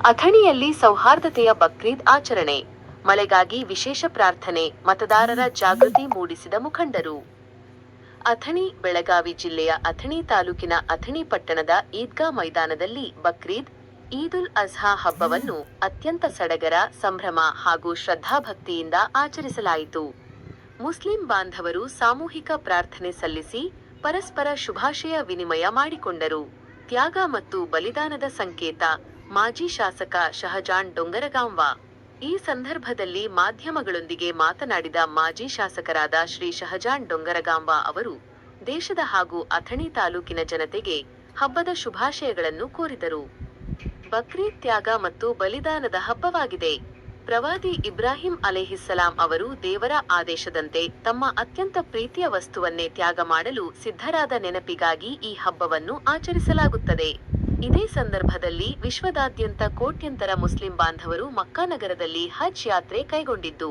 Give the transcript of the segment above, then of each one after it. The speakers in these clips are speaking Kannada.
ಅಥಣಿಯಲ್ಲಿ ಸೌಹಾರ್ದತೆಯ ಬಕ್ರೀದ್ ಆಚರಣೆ, ಮಳೆಗಾಗಿ ವಿಶೇಷ ಪ್ರಾರ್ಥನೆ, ಮತದಾರರ ಜಾಗೃತಿ ಮೂಡಿಸಿದ ಮುಖಂಡರು. ಅಥಣಿ ಬೆಳಗಾವಿ ಜಿಲ್ಲೆಯ ಅಥಣಿ ತಾಲೂಕಿನ ಅಥಣಿ ಪಟ್ಟಣದ ಈದ್ಗಾ ಮೈದಾನದಲ್ಲಿ ಬಕ್ರೀದ್, ಈದುಲ್ ಅಜ್ಹಾ ಹಬ್ಬವನ್ನು ಅತ್ಯಂತ ಸಡಗರ, ಸಂಭ್ರಮ ಹಾಗೂ ಶ್ರದ್ಧಾಭಕ್ತಿಯಿಂದ ಆಚರಿಸಲಾಯಿತು. ಮುಸ್ಲಿಂ ಬಾಂಧವರು ಸಾಮೂಹಿಕ ಪ್ರಾರ್ಥನೆ ಸಲ್ಲಿಸಿ ಪರಸ್ಪರ ಶುಭಾಶಯ ವಿನಿಮಯ ಮಾಡಿಕೊಂಡರು. ತ್ಯಾಗ ಮತ್ತು ಬಲಿದಾನದ ಸಂಕೇತ ಮಾಜಿ ಶಾಸಕ ಶಹಜಾನ್ ಡೊಂಗರಗಾಂವ. ಈ ಸಂದರ್ಭದಲ್ಲಿ ಮಾಧ್ಯಮಗಳೊಂದಿಗೆ ಮಾತನಾಡಿದ ಮಾಜಿ ಶಾಸಕರಾದ ಶ್ರೀ ಶಹಜಾನ್ ಡೊಂಗರಗಾಂವ ಅವರು ದೇಶದ ಹಾಗೂ ಅಥಣಿ ತಾಲೂಕಿನ ಜನತೆಗೆ ಹಬ್ಬದ ಶುಭಾಶಯಗಳನ್ನು ಕೋರಿದರು. ಬಕ್ರೀದ್ ತ್ಯಾಗ ಮತ್ತು ಬಲಿದಾನದ ಹಬ್ಬವಾಗಿದೆ. ಪ್ರವಾದಿ ಇಬ್ರಾಹಿಂ ಅಲೈಹಿಸ್ಸಲಾಂ ಅವರು ದೇವರ ಆದೇಶದಂತೆ ತಮ್ಮ ಅತ್ಯಂತ ಪ್ರೀತಿಯ ವಸ್ತುವನ್ನೇ ತ್ಯಾಗ ಮಾಡಲು ಸಿದ್ಧರಾದ ನೆನಪಿಗಾಗಿ ಈ ಹಬ್ಬವನ್ನು ಆಚರಿಸಲಾಗುತ್ತದೆ. ಇದೇ ಸಂದರ್ಭದಲ್ಲಿ ವಿಶ್ವದಾದ್ಯಂತ ಕೋಟ್ಯಂತರ ಮುಸ್ಲಿಂ ಬಾಂಧವರು ಮಕ್ಕಾ ನಗರದಲ್ಲಿ ಹಜ್ ಯಾತ್ರೆ ಕೈಗೊಂಡಿದ್ದು,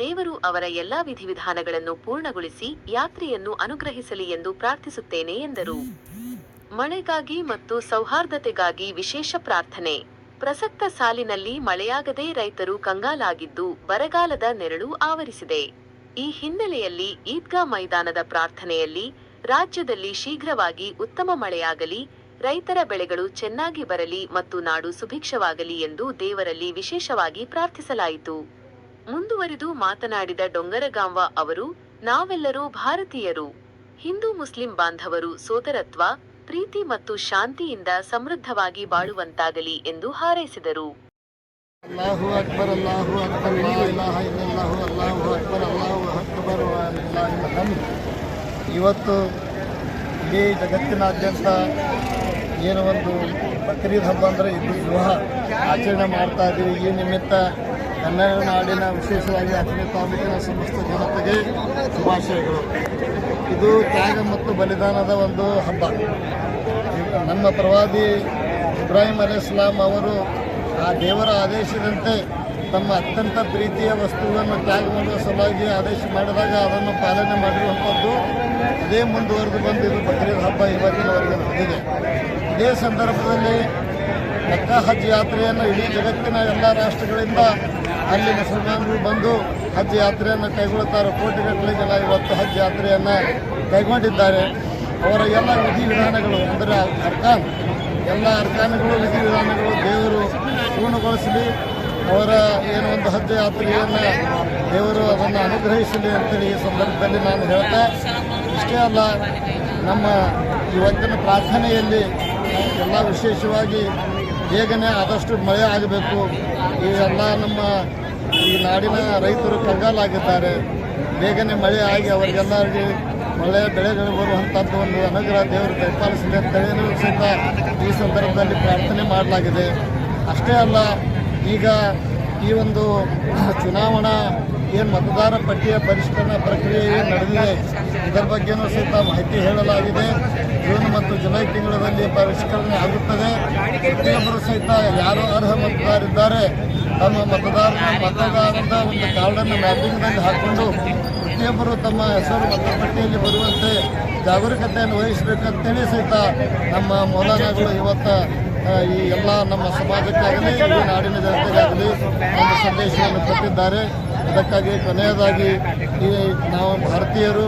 ದೇವರು ಅವರ ಎಲ್ಲಾ ವಿಧಿವಿಧಾನಗಳನ್ನು ಪೂರ್ಣಗೊಳಿಸಿ ಯಾತ್ರೆಯನ್ನು ಅನುಗ್ರಹಿಸಲಿ ಎಂದು ಪ್ರಾರ್ಥಿಸುತ್ತೇನೆ ಎಂದರು. ಮಳೆಗಾಗಿ ಮತ್ತು ಸೌಹಾರ್ದತೆಗಾಗಿ ವಿಶೇಷ ಪ್ರಾರ್ಥನೆ. ಪ್ರಸಕ್ತ ಸಾಲಿನಲ್ಲಿ ಮಳೆಯಾಗದೆ ರೈತರು ಕಂಗಾಲಾಗಿದ್ದು, ಬರಗಾಲದ ನೆರಳು ಆವರಿಸಿದೆ. ಈ ಹಿನ್ನೆಲೆಯಲ್ಲಿ ಈದ್ಗಾ ಮೈದಾನದ ಪ್ರಾರ್ಥನೆಯಲ್ಲಿ ರಾಜ್ಯದಲ್ಲಿ ಶೀಘ್ರವಾಗಿ ಉತ್ತಮ ಮಳೆಯಾಗಲಿ, ರೈತರ ಬೆಳೆಗಳು ಚೆನ್ನಾಗಿ ಬರಲಿ ಮತ್ತು ನಾಡು ಸುಭಿಕ್ಷವಾಗಲಿ ಎಂದು ದೇವರಲ್ಲಿ ವಿಶೇಷವಾಗಿ ಪ್ರಾರ್ಥಿಸಲಾಯಿತು. ಮುಂದುವರಿದು ಮಾತನಾಡಿದ ಡೊಂಗರಗಾಂವ ಅವರು, ನಾವೆಲ್ಲರೂ ಭಾರತೀಯರು. ಹಿಂದೂ ಮುಸ್ಲಿಂ ಬಾಂಧವರು ಸೋದರತ್ವ, ಪ್ರೀತಿ ಮತ್ತು ಶಾಂತಿಯಿಂದ ಸಮೃದ್ಧವಾಗಿ ಬಾಳುವಂತಾಗಲಿ ಎಂದು ಹಾರೈಸಿದರು. ಅಲ್ಲಾಹು ಅಕ್ಬರ್, ಅಲ್ಲಾಹು ಅಕ್ಬರ್, ಲಾ ಇಲಾಹ ಇಲ್ಲಲ್ಲಾಹು, ಅಲ್ಲಾಹು ಅಕ್ಬರ್, ಅಲ್ಲಾಹು ಅಕ್ಬರ್ ವಲಿಲ್ಲಾಹಿಲ್ ಹಮ್ದ್. ಇವತ್ತು ಇಡೀ ಜಗತ್ತಿನಾದ್ಯಂತ ಏನು ಒಂದು ಬಕ್ರೀದ್ ಹಬ್ಬ ಅಂದರೆ ಇದು ವಿವಾಹ ಆಚರಣೆ ಮಾಡ್ತಾ ಇದ್ದೀವಿ. ಈ ನಿಮಿತ್ತ ಕನ್ನಡ ನಾಡಿನ ವಿಶೇಷವಾಗಿ ಅಥಣಿ ತಾಲೂಕಿನ ಸಮಸ್ತ ಜನತೆಗೆ ಶುಭಾಶಯಗಳು. ಇದು ತ್ಯಾಗ ಮತ್ತು ಬಲಿದಾನದ ಒಂದು ಹಬ್ಬ. ನಮ್ಮ ಪ್ರವಾದಿ ಇಬ್ರಾಹಿಂ ಅಲೈಹಿಸ್ಸಲಾಂ ಅವರು ಆ ದೇವರ ಆದೇಶದಂತೆ ತಮ್ಮ ಅತ್ಯಂತ ಪ್ರೀತಿಯ ವಸ್ತುವನ್ನು ತ್ಯಾಗ ಮಾಡುವ ಸಲುವಾಗಿ ಆದೇಶ ಮಾಡಿದಾಗ ಅದನ್ನು ಪಾಲನೆ ಮಾಡಿರುವಂಥದ್ದು ಅದೇ ಮುಂದುವರೆದು ಬಂದಿದ್ದು ಬಕ್ರೀದ್ ಹಬ್ಬ ಇವತ್ತಿನವರೆಗೆ ನಡೆದಿದೆ. ಇದೇ ಸಂದರ್ಭದಲ್ಲಿ ಮಕ್ಕಾ ಹಜ್ ಯಾತ್ರೆಯನ್ನು ಇಡೀ ಜಗತ್ತಿನ ಎಲ್ಲ ರಾಷ್ಟ್ರಗಳಿಂದ ಅಲ್ಲಿ ಮುಸಲ್ಮಾನರು ಬಂದು ಹಜ್ ಯಾತ್ರೆಯನ್ನು ಕೈಗೊಳ್ಳುತ್ತಾರೆ. ಕೋಟಿಗಟ್ಟಲೆ ಜನ ಇವತ್ತು ಹಜ್ ಯಾತ್ರೆಯನ್ನು ಕೈಗೊಂಡಿದ್ದಾರೆ. ಅವರ ಎಲ್ಲ ವಿಧಿವಿಧಾನಗಳು ಅಂದರೆ ಎಲ್ಲ ಅರ್ಕಾನ್ಗಳು ವಿಧಿವಿಧಾನಗಳು ದೇವರು ಪೂರ್ಣಗೊಳಿಸಲಿ. ಅವರ ಏನು ಒಂದು ಹಜ್ ಯಾತ್ರೆಯನ್ನು ದೇವರು ಅದನ್ನು ಅನುಗ್ರಹಿಸಲಿ ಅಂತೇಳಿ ಈ ಸಂದರ್ಭದಲ್ಲಿ ನಾನು ಹೇಳ್ತಾ, ಇಷ್ಟೇ ಅಲ್ಲ, ನಮ್ಮ ಇವತ್ತಿನ ಪ್ರಾರ್ಥನೆಯಲ್ಲಿ ಎಲ್ಲ ವಿಶೇಷವಾಗಿ ಬೇಗನೆ ಆದಷ್ಟು ಮಳೆ ಆಗಬೇಕು. ಈ ಎಲ್ಲ ನಮ್ಮ ಈ ನಾಡಿನ ರೈತರು ಕಂಗಾಲಾಗಿದ್ದಾರೆ. ಬೇಗನೆ ಮಳೆ ಆಗಿ ಅವರಿಗೆಲ್ಲರಿಗೆ ಒಳ್ಳೆಯ ಬೆಳೆಗಳು ಬರುವಂಥದ್ದು ಒಂದು ಅನುಗ್ರಹ ದೇವರು ದಯಪಾಲಿಸಲಿ ಅಂತೇಳಿ ಸಹಿತ ಈ ಸಂದರ್ಭದಲ್ಲಿ ಪ್ರಾರ್ಥನೆ ಮಾಡಲಾಗಿದೆ. ಅಷ್ಟೇ ಅಲ್ಲ, ಈಗ ಈ ಒಂದು ಚುನಾವಣಾ ಏನು ಮತದಾರ ಪಟ್ಟಿಯ ಪರಿಷ್ಕರಣಾ ಪ್ರಕ್ರಿಯೆ ಏನು ನಡೆದಿದೆ ಇದರ ಬಗ್ಗೆಯೂ ಸಹಿತ ಮಾಹಿತಿ ಹೇಳಲಾಗಿದೆ. ಜೂನ್ ಮತ್ತು ಜುಲೈ ತಿಂಗಳಲ್ಲಿ ಪರಿಷ್ಕರಣೆ ಆಗುತ್ತದೆ. ಪ್ರತಿಯೊಬ್ಬರು ಸಹಿತ ಯಾರು ಅರ್ಹ ಮತದಾರರಿದ್ದಾರೆ ತಮ್ಮ ಮತದಾರರ ಒಂದು ಕಾರ್ಡನ್ನು ಮ್ಯಾಪಿಂಗ್ನಲ್ಲಿ ಹಾಕಿಕೊಂಡು ಪ್ರತಿಯೊಬ್ಬರು ತಮ್ಮ ಹೆಸರು ಮತಪಟ್ಟಿಯಲ್ಲಿ ಬರುವಂತೆ ಜಾಗರೂಕತೆಯನ್ನು ವಹಿಸಬೇಕಂತೇಳಿ ಸಹಿತ ನಮ್ಮ ಮೌಲಾನಾಗಳು ಇವತ್ತು ಈ ಎಲ್ಲ ನಮ್ಮ ಸಮಾಜಕ್ಕಾಗಲಿ ಈ ನಾಡಿನ ಜನತೆಗಾಗಲಿ ಒಂದು ಸಂದೇಶವನ್ನು ಕೊಟ್ಟಿದ್ದಾರೆ. ಅದಕ್ಕಾಗಿ ಕೊನೆಯದಾಗಿ ಈ ನಾವು ಭಾರತೀಯರು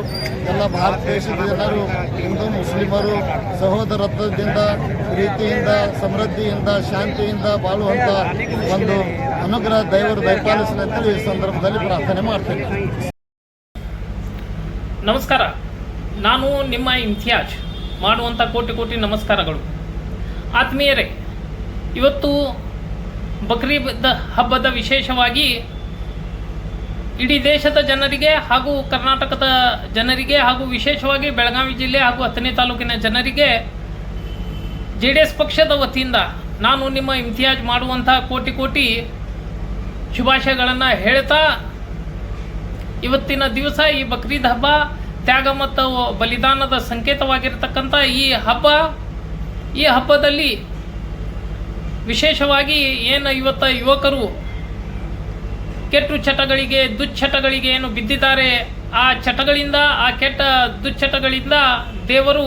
ಎಲ್ಲ ಭಾರತ ದೇಶದ ಜನರು ಹಿಂದೂ ಮುಸ್ಲಿಮರು ಸಹೋದರತ್ವದಿಂದ, ಪ್ರೀತಿಯಿಂದ, ಸಮೃದ್ಧಿಯಿಂದ, ಶಾಂತಿಯಿಂದ ಬಾಳುವಂಥ ಒಂದು ಅನುಗ್ರಹ ದೇವರು ದಯಪಾಲಿಸಲಿ ಅಂತೇಳಿ ಈ ಸಂದರ್ಭದಲ್ಲಿ ಪ್ರಾರ್ಥನೆ ಮಾಡ್ತೇನೆ. ನಮಸ್ಕಾರ, ನಾನು ನಿಮ್ಮ ಇಮ್ತಿಯಾಜ್ ಮಾಡುವಂಥ ಕೋಟಿ ಕೋಟಿ ನಮಸ್ಕಾರಗಳು. ಆತ್ಮೀಯರೇ, ಇವತ್ತು ಬಕ್ರೀದ್ ಹಬ್ಬದ ವಿಶೇಷವಾಗಿ ಇಡೀ ದೇಶದ ಜನರಿಗೆ ಹಾಗೂ ಕರ್ನಾಟಕದ ಜನರಿಗೆ ಹಾಗೂ ವಿಶೇಷವಾಗಿ ಬೆಳಗಾವಿ ಜಿಲ್ಲೆ ಹಾಗೂ ಅಥಣಿ ತಾಲೂಕಿನ ಜನರಿಗೆ JDS ಪಕ್ಷದ ವತಿಯಿಂದ ನಾನು ನಿಮ್ಮ ಇಮ್ತಿಯಾಜ್ ಮಾಡುವಂಥ ಕೋಟಿ ಕೋಟಿ ಶುಭಾಶಯಗಳನ್ನು ಹೇಳ್ತಾ, ಇವತ್ತಿನ ದಿವಸ ಈ ಬಕ್ರೀದ್ ಹಬ್ಬ ತ್ಯಾಗ ಮತ್ತು ಬಲಿದಾನದ ಸಂಕೇತವಾಗಿರ್ತಕ್ಕಂಥ ಈ ಹಬ್ಬದಲ್ಲಿ ವಿಶೇಷವಾಗಿ ಏನು ಇವತ್ತು ಯುವಕರು ಕೆಟ್ಟ ಚಟಗಳಿಗೆ, ದುಶ್ಚಟಗಳಿಗೆ ಏನು ಬಿದ್ದಿದ್ದಾರೆ, ಆ ಚಟಗಳಿಂದ, ಆ ಕೆಟ್ಟ ದುಶ್ಚಟಗಳಿಂದ ದೇವರು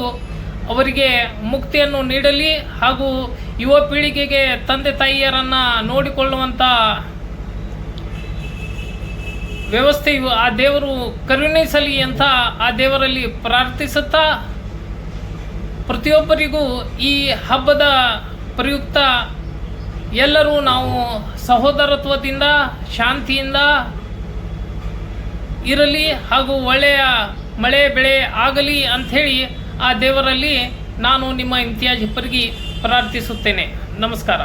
ಅವರಿಗೆ ಮುಕ್ತಿಯನ್ನು ನೀಡಲಿ ಹಾಗೂ ಯುವ ಪೀಳಿಗೆಗೆ ತಂದೆ ತಾಯಿಯರನ್ನು ನೋಡಿಕೊಳ್ಳುವಂಥ ವ್ಯವಸ್ಥೆಯು ಆ ದೇವರು ಕರುಣಿಸಲಿ ಅಂತ ಆ ದೇವರಲ್ಲಿ ಪ್ರಾರ್ಥಿಸುತ್ತಾ ಪ್ರತಿಯೊಬ್ಬರಿಗೂ ಈ ಹಬ್ಬದ ಪ್ರಯುಕ್ತ ಎಲ್ಲರೂ ನಾವು ಸಹೋದರತ್ವದಿಂದ ಶಾಂತಿಯಿಂದ ಇರಲಿ ಹಾಗೂ ಒಳ್ಳೆಯ ಮಳೆ ಬೆಳೆ ಆಗಲಿ ಅಂಥೇಳಿ ಆ ದೇವರಲ್ಲಿ ನಾನು ನಿಮ್ಮ ಇಮ್ತಿಯಾಜ್ ಹಿಪ್ಪರ್ಗಿ ಪ್ರಾರ್ಥಿಸುತ್ತೇನೆ. ನಮಸ್ಕಾರ.